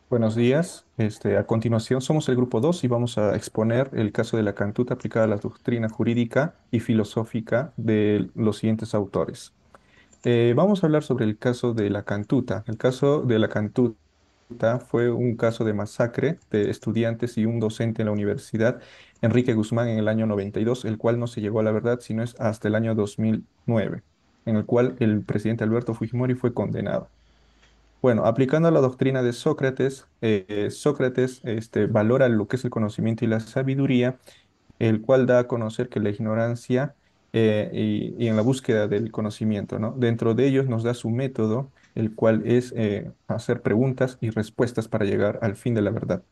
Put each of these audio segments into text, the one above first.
Buenos días. A continuación somos el grupo 2 y vamos a exponer el caso de la cantuta aplicada a la doctrina jurídica y filosófica de los siguientes autores. Vamos a hablar sobre el caso de la cantuta. El caso de la cantuta fue un caso de masacre de estudiantes y un docente en la Universidad Enrique Guzmán en el año 92, el cual no se llegó a la verdad sino es hasta el año 2009, en el cual el presidente Alberto Fujimori fue condenado. Bueno, aplicando la doctrina de Sócrates, Sócrates valora lo que es el conocimiento y la sabiduría, el cual da a conocer que la ignorancia y en la búsqueda del conocimiento, ¿no? Dentro de ellos nos da su método, el cual es hacer preguntas y respuestas para llegar al fin de la verdad.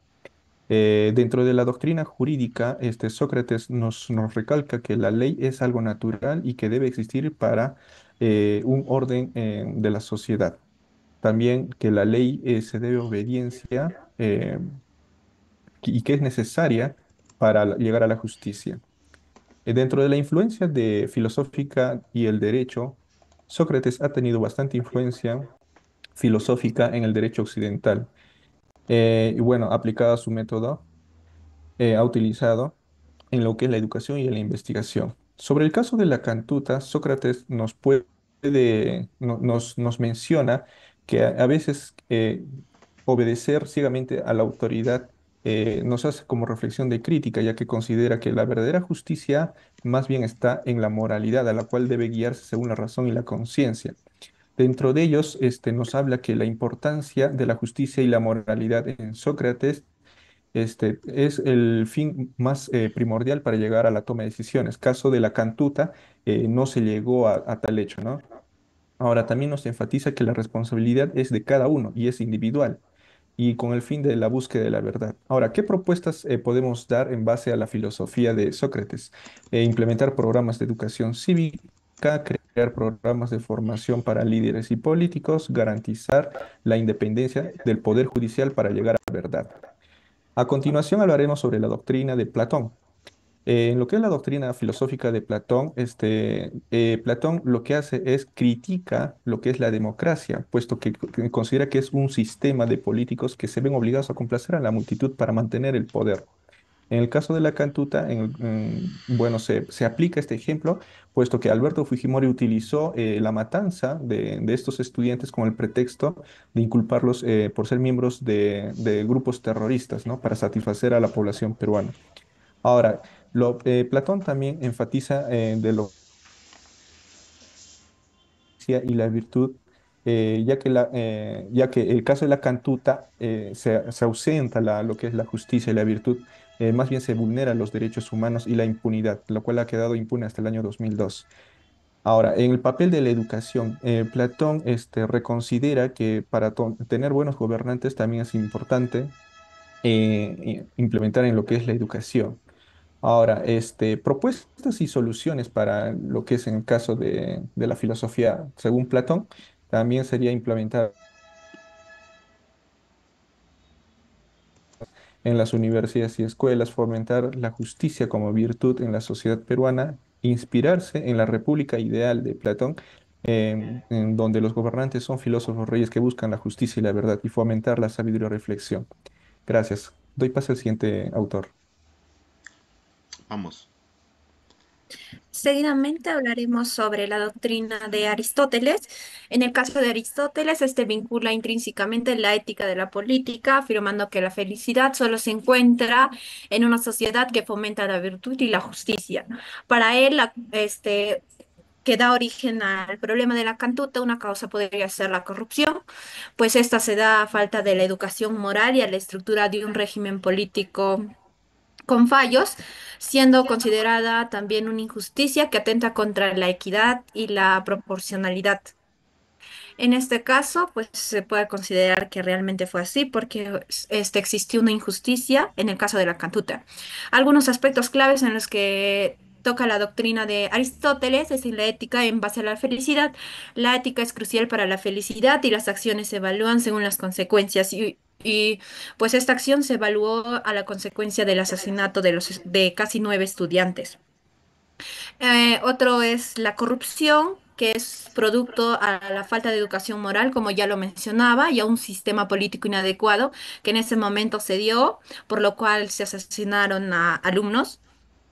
Dentro de la doctrina jurídica, Sócrates nos recalca que la ley es algo natural y que debe existir para un orden de la sociedad. También que la ley se debe obediencia y que es necesaria para llegar a la justicia. Dentro de la influencia de filosófica y el derecho, Sócrates ha tenido bastante influencia filosófica en el derecho occidental. Y bueno, aplicado a su método, ha utilizado en lo que es la educación y en la investigación. Sobre el caso de la cantuta, Sócrates nos menciona que a veces obedecer ciegamente a la autoridad nos hace como reflexión de crítica, ya que considera que la verdadera justicia más bien está en la moralidad, a la cual debe guiarse según la razón y la conciencia. Dentro de ellos, nos habla que la importancia de la justicia y la moralidad en Sócrates es el fin más primordial para llegar a la toma de decisiones. Caso de la cantuta, no se llegó a tal hecho, ¿no? Ahora, también nos enfatiza que la responsabilidad es de cada uno y es individual y con el fin de la búsqueda de la verdad. Ahora, ¿qué propuestas podemos dar en base a la filosofía de Sócrates? Implementar programas de educación cívica, crear programas de formación para líderes y políticos, garantizar la independencia del poder judicial para llegar a la verdad. A continuación hablaremos sobre la doctrina de Platón. En lo que es la doctrina filosófica de Platón, Platón lo que hace es critica lo que es la democracia, puesto que considera que es un sistema de políticos que se ven obligados a complacer a la multitud para mantener el poder. En el caso de la cantuta, bueno, se aplica este ejemplo, puesto que Alberto Fujimori utilizó la matanza de estos estudiantes con el pretexto de inculparlos por ser miembros de grupos terroristas, ¿no? Para satisfacer a la población peruana. Ahora, Platón también enfatiza de lo y la virtud, ya que el caso de la cantuta se ausenta lo que es la justicia y la virtud, más bien se vulneran los derechos humanos y la impunidad, lo cual ha quedado impune hasta el año 2002. Ahora, en el papel de la educación, Platón reconsidera que para tener buenos gobernantes también es importante implementar en lo que es la educación. Ahora, propuestas y soluciones para lo que es en el caso de la filosofía, según Platón, también sería implementar en las universidades y escuelas, fomentar la justicia como virtud en la sociedad peruana, inspirarse en la república ideal de Platón, en donde los gobernantes son filósofos reyes que buscan la justicia y la verdad, y fomentar la sabiduría y reflexión. Gracias. Doy paso al siguiente autor. Vamos. Seguidamente hablaremos sobre la doctrina de Aristóteles. En el caso de Aristóteles, este vincula intrínsecamente la ética de la política, afirmando que la felicidad solo se encuentra en una sociedad que fomenta la virtud y la justicia. Para él, que da origen al problema de la cantuta, una causa podría ser la corrupción, pues esta se da a falta de la educación moral y a la estructura de un régimen político con fallos, siendo considerada también una injusticia que atenta contra la equidad y la proporcionalidad. En este caso, pues se puede considerar que realmente fue así porque existió una injusticia en el caso de la cantuta. Algunos aspectos claves en los que toca la doctrina de Aristóteles es en la ética en base a la felicidad. La ética es crucial para la felicidad y las acciones se evalúan según las consecuencias. Pues esta acción se evaluó a la consecuencia del asesinato de casi 9 estudiantes. Otro es la corrupción. que es producto a la falta de educación moral, como ya lo mencionaba, y a un sistema político inadecuado que en ese momento se dio, por lo cual se asesinaron a alumnos.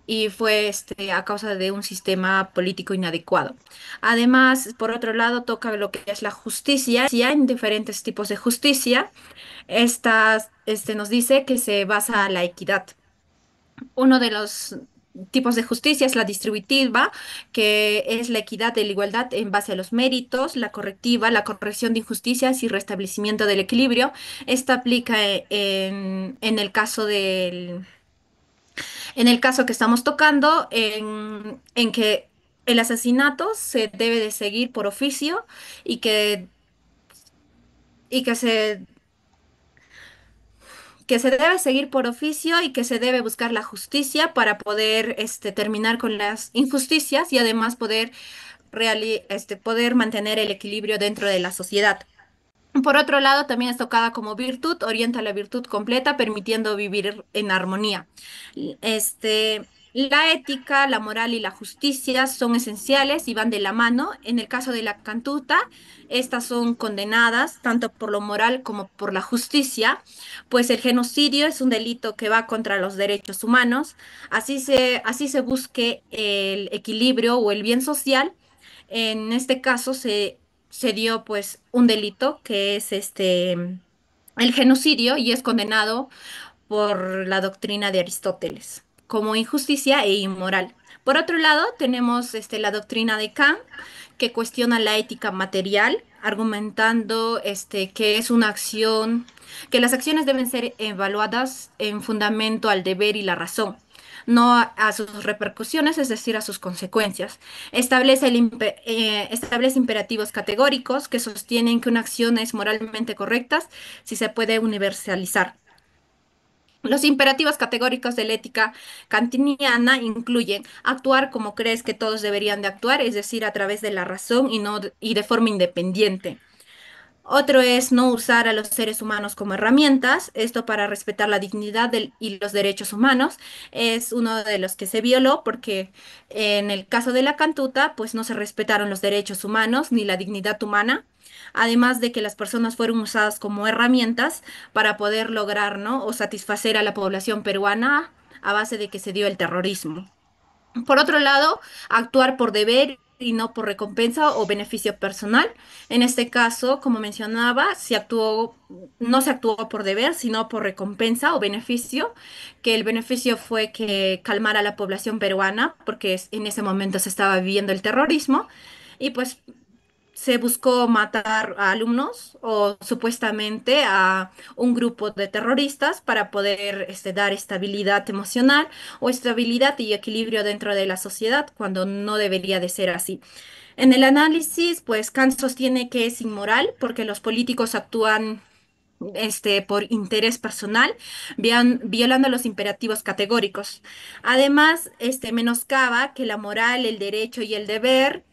Y fue a causa de un sistema político inadecuado. Además, por otro lado, toca lo que es la justicia. Si hay diferentes tipos de justicia, nos dice que se basa en la equidad. Uno de los tipos de justicia es la distributiva, que es la equidad de la igualdad en base a los méritos, la correctiva, la corrección de injusticias y restablecimiento del equilibrio. Esta aplica en el caso en el caso que estamos tocando, en que el asesinato se debe de seguir por oficio y y que se debe seguir por oficio y que se debe buscar la justicia para poder terminar con las injusticias y además poder mantener el equilibrio dentro de la sociedad. Por otro lado, también es tocada como virtud, orienta la virtud completa, permitiendo vivir en armonía. La ética, la moral y la justicia son esenciales y van de la mano. En el caso de la cantuta, estas son condenadas tanto por lo moral como por la justicia, pues el genocidio es un delito que va contra los derechos humanos. Así se busque el equilibrio o el bien social. En este caso se dio pues un delito que es el genocidio y es condenado por la doctrina de Aristóteles como injusticia e inmoral. Por otro lado, tenemos la doctrina de Kant, que cuestiona la ética material, argumentando que es una acción, que las acciones deben ser evaluadas en fundamento al deber y la razón, no a sus repercusiones, es decir, a sus consecuencias. Establece imperativos categóricos que sostienen que una acción es moralmente correcta si se puede universalizar. Los imperativos categóricos de la ética kantiniana incluyen actuar como crees que todos deberían de actuar, es decir, a través de la razón y de forma independiente. Otro es no usar a los seres humanos como herramientas, esto para respetar la dignidad y los derechos humanos. Es uno de los que se violó porque en el caso de la cantuta, pues no se respetaron los derechos humanos ni la dignidad humana, además de que las personas fueron usadas como herramientas para poder lograr, ¿no? O satisfacer a la población peruana a base de que se dio el terrorismo. Por otro lado, actuar por deber y no por recompensa o beneficio personal. En este caso, como mencionaba, no se actuó por deber, sino por recompensa o beneficio, que el beneficio fue que calmara a la población peruana, porque en ese momento se estaba viviendo el terrorismo, y pues se buscó matar a alumnos o supuestamente a un grupo de terroristas para poder dar estabilidad emocional o estabilidad y equilibrio dentro de la sociedad cuando no debería de ser así. En el análisis, pues Kant sostiene que es inmoral porque los políticos actúan por interés personal, violando los imperativos categóricos. Además, menoscaba que la moral, el derecho y el deber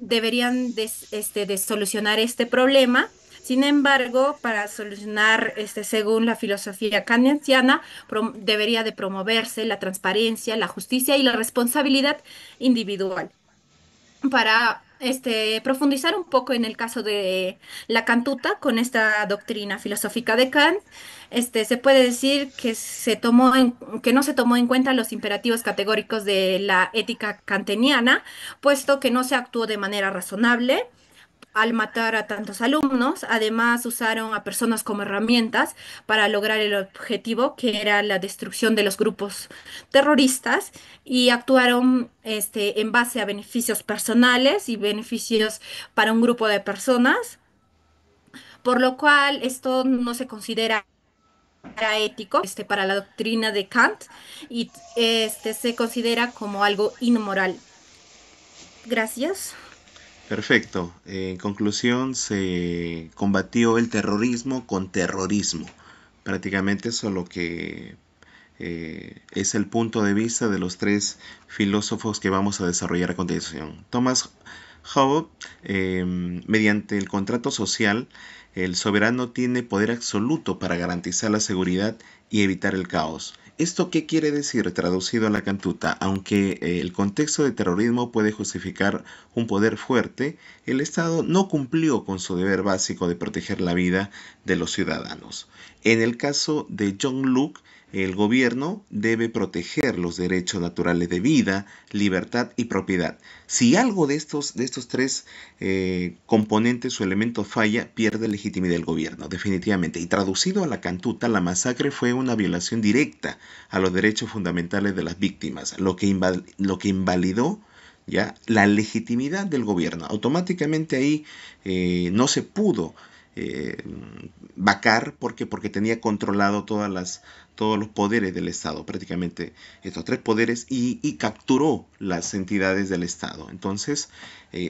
deberían de solucionar este problema. Sin embargo, para solucionar, según la filosofía kantiana, debería de promoverse la transparencia, la justicia y la responsabilidad individual. Para profundizar un poco en el caso de la cantuta con esta doctrina filosófica de Kant, se puede decir que que no se tomó en cuenta los imperativos categóricos de la ética kanteniana, puesto que no se actuó de manera razonable al matar a tantos alumnos. Además, usaron a personas como herramientas para lograr el objetivo, que era la destrucción de los grupos terroristas, y actuaron en base a beneficios personales y beneficios para un grupo de personas, por lo cual esto no se considera ético para la doctrina de Kant y se considera como algo inmoral. Gracias. Perfecto. En conclusión, se combatió el terrorismo con terrorismo. Prácticamente eso es lo que es el punto de vista de los tres filósofos que vamos a desarrollar a continuación. Thomas Hobbes, mediante el contrato social, el soberano tiene poder absoluto para garantizar la seguridad y evitar el caos. ¿Esto qué quiere decir traducido a la cantuta? Aunque el contexto de terrorismo puede justificar un poder fuerte, el Estado no cumplió con su deber básico de proteger la vida de los ciudadanos. En el caso de John Luke, el gobierno debe proteger los derechos naturales de vida, libertad y propiedad. Si algo de estos tres componentes o elementos falla, pierde legitimidad el gobierno, definitivamente. Y traducido a la cantuta, la masacre fue una violación directa a los derechos fundamentales de las víctimas, lo que invalidó ya la legitimidad del gobierno. Automáticamente ahí no se pudo eh, vacar porque tenía controlado todos los poderes del Estado, prácticamente estos tres poderes, y capturó las entidades del Estado. Entonces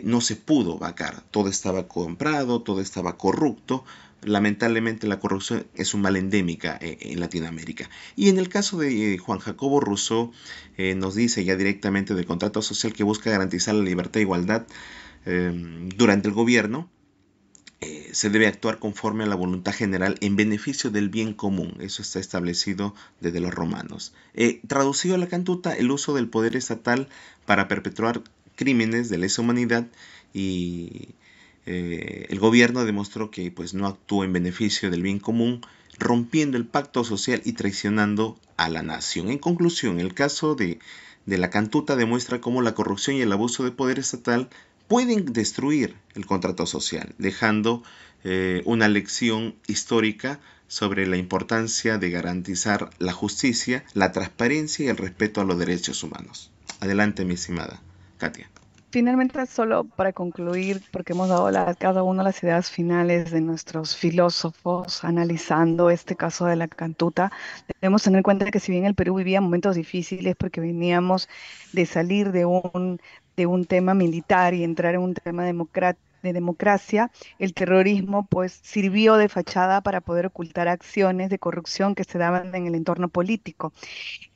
no se pudo vacar, todo estaba comprado, todo estaba corrupto. Lamentablemente la corrupción es un mal endémica en Latinoamérica. Y en el caso de Juan Jacobo Rousseau, nos dice ya directamente del contrato social que busca garantizar la libertad e igualdad durante el gobierno. Se debe actuar conforme a la voluntad general en beneficio del bien común. Eso está establecido desde los romanos. Traducido a la cantuta, el uso del poder estatal para perpetrar crímenes de lesa humanidad, y el gobierno demostró que pues, no actuó en beneficio del bien común, rompiendo el pacto social y traicionando a la nación. En conclusión, el caso de la cantuta demuestra cómo la corrupción y el abuso de poder estatal pueden destruir el contrato social, dejando una lección histórica sobre la importancia de garantizar la justicia, la transparencia y el respeto a los derechos humanos. Adelante, mi estimada Katia. Finalmente, solo para concluir, porque hemos dado cada uno las ideas finales de nuestros filósofos analizando este caso de la cantuta, debemos tener en cuenta que si bien el Perú vivía momentos difíciles porque veníamos de salir de un tema militar y entrar en un tema de democracia, el terrorismo pues sirvió de fachada para poder ocultar acciones de corrupción que se daban en el entorno político.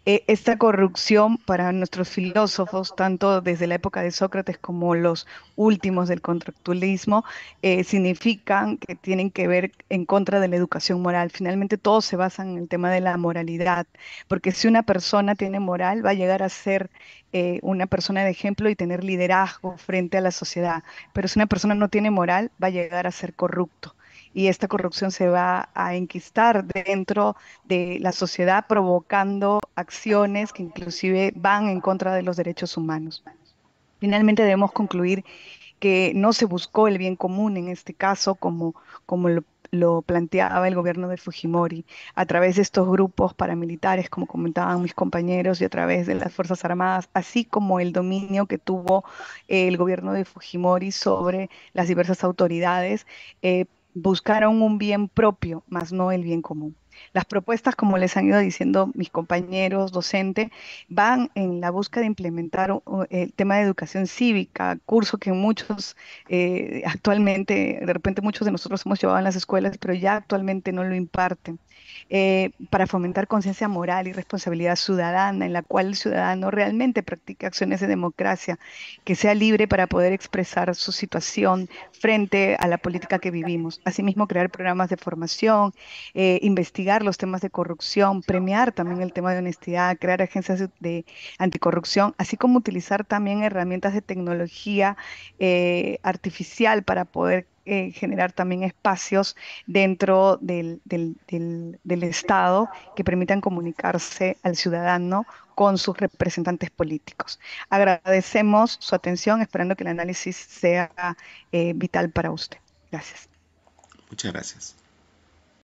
Esta corrupción para nuestros filósofos, tanto desde la época de Sócrates como los últimos del contractualismo, significan que tienen que ver en contra de la educación moral. Finalmente, todo se basa en el tema de la moralidad, porque si una persona tiene moral, va a llegar a ser una persona de ejemplo y tener liderazgo frente a la sociedad. Pero si una persona no tiene moral, va a llegar a ser corrupto. Y esta corrupción se va a enquistar dentro de la sociedad provocando acciones que inclusive van en contra de los derechos humanos. Finalmente debemos concluir que no se buscó el bien común en este caso como lo planteaba el gobierno de Fujimori a través de estos grupos paramilitares, como comentaban mis compañeros, y a través de las Fuerzas Armadas, así como el dominio que tuvo el gobierno de Fujimori sobre las diversas autoridades. Buscaron un bien propio, más no el bien común. Las propuestas, como les han ido diciendo mis compañeros docentes, van en la búsqueda de implementar el tema de educación cívica, curso que muchos actualmente, de repente muchos de nosotros hemos llevado en las escuelas, pero ya actualmente no lo imparten, para fomentar conciencia moral y responsabilidad ciudadana, en la cual el ciudadano realmente practique acciones de democracia, que sea libre para poder expresar su situación frente a la política que vivimos. Asimismo, crear programas de formación, investigar los temas de corrupción, premiar también el tema de honestidad, crear agencias de anticorrupción, así como utilizar también herramientas de tecnología artificial para poder generar también espacios dentro del Estado que permitan comunicarse al ciudadano con sus representantes políticos. Agradecemos su atención, esperando que el análisis sea vital para usted. Gracias. Muchas gracias.